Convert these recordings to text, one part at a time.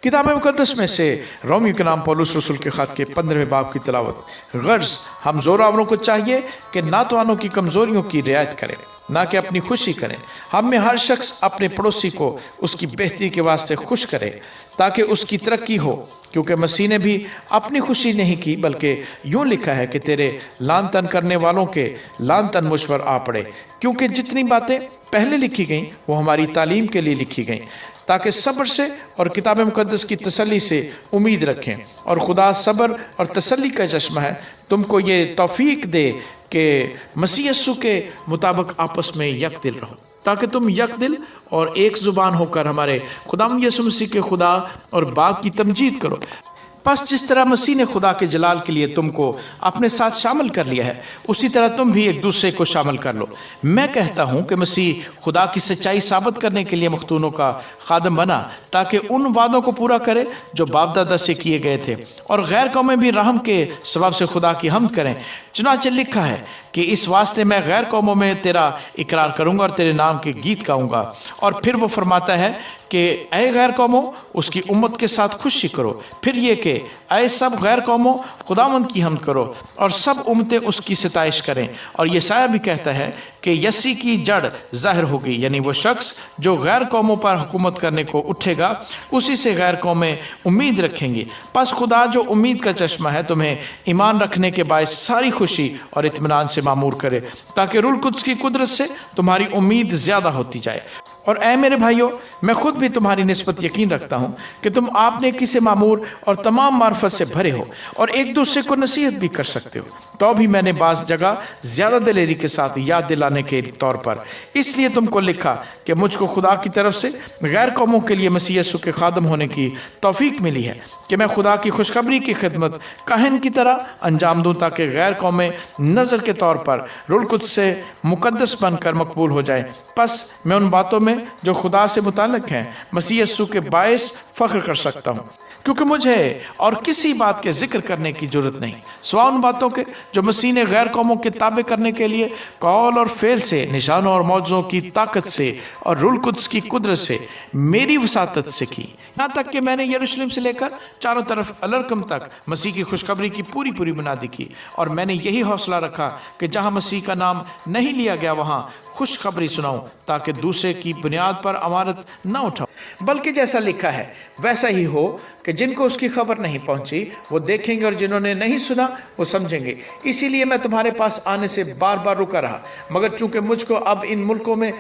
किताब मुकद्दस में से रोमियो के नाम पौलुस रसूल के ख़त के 15वें बाब की तिलावत। गर्ज हम ज़ोरावरों को चाहिए कि नातवानों की कमज़ोरियों की रियायत करें, ना कि अपनी खुशी करें। हम में हर शख्स अपने पड़ोसी को उसकी बेहतरी के वास्ते खुश करे ताकि उसकी तरक्की हो, क्योंकि मसीह ने भी अपनी खुशी नहीं की, बल्कि यूं लिखा है कि तेरे लान तन करने वालों के लान तन मुझ पर आ पड़े। क्योंकि जितनी बातें पहले लिखी गईं वो हमारी तालीम के लिए लिखी गईं, ताकि सब्र से और किताब मुकद्दस की तसल्ली से उम्मीद रखें। और खुदा सब्र और तसल्ली का चश्मा है, तुमको ये तौफीक दे कि मसीह यीशु के मुताबिक आपस में यक दिल रहो, ताकि तुम यक दिल और एक ज़ुबान होकर हमारे खुदावंद यीशु मसीह के खुदा और बाप की तमजीद करो। बस जिस तरह मसीह ने खुदा के जलाल के लिए तुमको अपने साथ शामिल कर लिया है, उसी तरह तुम भी एक दूसरे को शामिल कर लो। मैं कहता हूँ कि मसीह खुदा की सच्चाई साबित करने के लिए मख्तूनों का खादम बना, ताकि उन वादों को पूरा करे जो बाप दादा से किए गए थे, और गैर कौमें भी रहम के सबब से खुदा की हम्द करें। चुनांचे लिखा है कि इस वास्ते मैं गैर कौमों में तेरा इकरार करूँगा और तेरे नाम के गीत गाऊँगा। और फिर वो फरमाता है कि ऐ गैर कौमों उसकी उम्मत के साथ खुशी करो। फिर ये कि ऐ सब गैर कौमों खुदावंद की हम्द करो और सब उम्मतें उसकी सिताइश करें। और यशायाह भी कहता है कि यसी की जड़ ज़ाहिर होगी, यानी वो शख्स जो गैर कौमों पर हुकूमत करने को उठेगा, उसी से गैर कौमें उम्मीद रखेंगी। बस खुदा जो उम्मीद का चश्मा है तुम्हें ईमान रखने के बायस सारी खुशी और इत्मीनान से मामूर करे, ताकि रूह कुद्स की कुदरत से तुम्हारी उम्मीद ज़्यादा होती जाए। और ऐ मेरे भाइयों, मैं खुद भी तुम्हारी निस्बत यकीन रखता हूँ कि तुम आपने किसी मामूर और तमाम मार्फत से भरे हो और एक दूसरे को नसीहत भी कर सकते हो। तो भी मैंने बाज़ जगह ज़्यादा दिलेरी के साथ याद दिलाने के तौर पर इसलिए तुमको लिखा कि मुझको खुदा की तरफ से गैर कौमों के लिए मसीह यीशु के खादम होने की तौफीक मिली है कि मैं खुदा की खुशखबरी की खिदमत काहिन की तरह अंजाम दूँ, ताकि गैर कौमें नज़र के तौर पर रूह कुद्स से मुकद्दस बनकर मकबूल हो जाए। बस मैं उन बातों में जो खुदा से मुताल्लिक़ हैं मसीह यीशु के बायस फ़ख्र कर सकता हूँ, क्योंकि मुझे और किसी बात के जिक्र करने की जरूरत नहीं सिवा उन बातों के जो मसीह ने गैर कौमों के ताबे करने के लिए कौल और फेल से, निशानों और मौजों की ताकत से और रूह कुद्स की कुदरत से मेरी वसातत से की। यहाँ तक कि मैंने यरूशलेम से लेकर चारों तरफ अलरकम तक मसीह की खुशखबरी की पूरी बुनियादी की, और मैंने यही हौसला रखा कि जहाँ मसीह का नाम नहीं लिया गया वहाँ खुशखबरी सुनाऊं, ताकि दूसरे की बुनियाद पर अमानत न उठाऊं। बल्कि जैसा लिखा है वैसा ही हो कि जिनको उसकी खबर नहीं पहुंची वो देखेंगे, और जिन्होंने नहीं सुना वो समझेंगे। इसीलिए मैं तुम्हारे पास आने से बार बार रुका रहा, मगर चूंकि मुझको अब इन मुल्कों में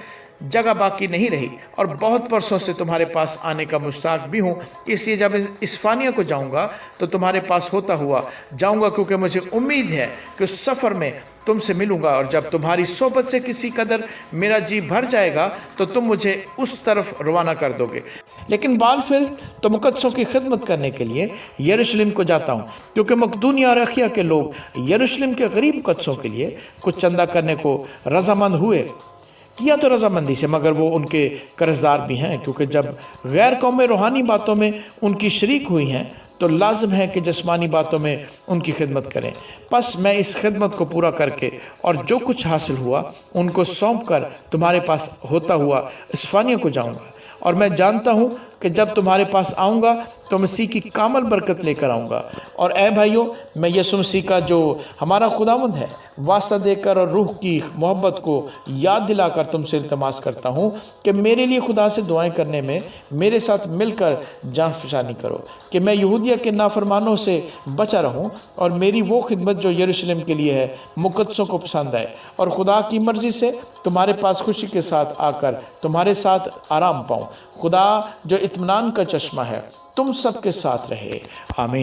जगह बाकी नहीं रही और बहुत बरसों से तुम्हारे पास आने का मुश्ताक भी हूँ, इसलिए जब इस्फानिया को जाऊँगा तो तुम्हारे पास होता हुआ जाऊँगा, क्योंकि मुझे उम्मीद है कि उस सफ़र में तुमसे मिलूंगा। और जब तुम्हारी सोबत से किसी कदर मेरा जी भर जाएगा तो तुम मुझे उस तरफ रवाना कर दोगे। लेकिन बालफिल तो मुकद्दसों की खिदमत करने के लिए यरूशलेम को जाता हूँ, क्योंकि मकदूनिया और अखिया के लोग यरूशलेम के गरीब मुकद्दसों के लिए कुछ चंदा करने को रजामंद हुए। किया तो रजामंदी से, मगर वो उनके कर्जदार भी हैं, क्योंकि जब गैर कौमें रूहानी बातों में उनकी शरीक हुई हैं तो लाजिम है कि जिस्मानी बातों में उनकी खिदमत करें। बस मैं इस खिदमत को पूरा करके और जो कुछ हासिल हुआ उनको सौंप कर तुम्हारे पास होता हुआ इस्फानिया को जाऊंगा। और मैं जानता हूँ कि जब तुम्हारे पास आऊँगा तो मसीह की कामल बरकत लेकर आऊँगा। और ऐ भाइयों, मैं यीशु मसीह का जो हमारा खुदावंद है वास्ता देकर और रूह की मोहब्बत को याद दिलाकर तुमसे इल्तमास करता हूँ कि मेरे लिए खुदा से दुआएं करने में मेरे साथ मिलकर जान फशानी करो, कि मैं यहूदिया के नाफरमानों से बचा रहूँ और मेरी वो खिदमत जो यरूशलेम के लिए है मुकद्दसों को पसंद आए, और खुदा की मर्ज़ी से तुम्हारे पास खुशी के साथ आकर तुम्हारे साथ आराम पाऊँ। खुदा जो इत्मीनान का चश्मा है तुम सबके साथ रहे। आमीन।